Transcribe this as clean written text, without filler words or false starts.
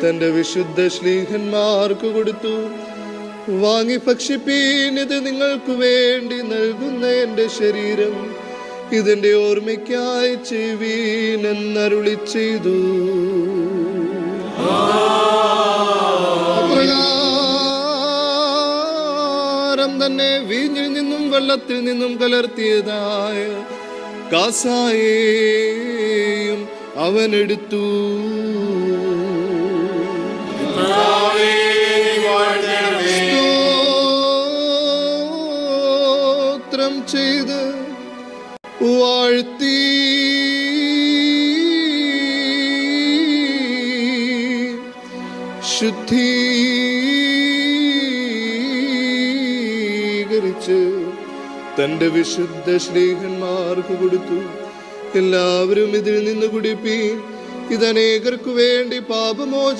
തന്റെ വിശുദ്ധ ശ്ലീഹന്മാർക്ക് കൊടുത്തു. വാങ്ങി ഭക്ഷിപ്പീൻ, ഇത് നിങ്ങൾക്ക് വേണ്ടി നൽകുന്ന എന്റെ ശരീരം. ഇതിന്റെ ഓർമ്മയ്ക്കായി ചെയ്യുവീൻ എന്നരുളി ചെയ്തു. അപ്രകാരം തന്നെ വീഞ്ഞിൽ നിന്നും വെള്ളത്തിൽ നിന്നും കലർത്തിയതായ കാസായേയും അവൻ എടുത്തു. സ്തോത്രം ചെയ്ത് വാഴ്ത്തി ശുദ്ധീകരിച്ച് തന്റെ വിശുദ്ധ ശ്ലീഹന്മാർക്ക് കൊടുത്തു. എല്ലാവരും ഇതിൽ നിന്ന് കുടിപ്പീൻ, ഇത് അനേകർക്കു വേണ്ടി പാപമോചനം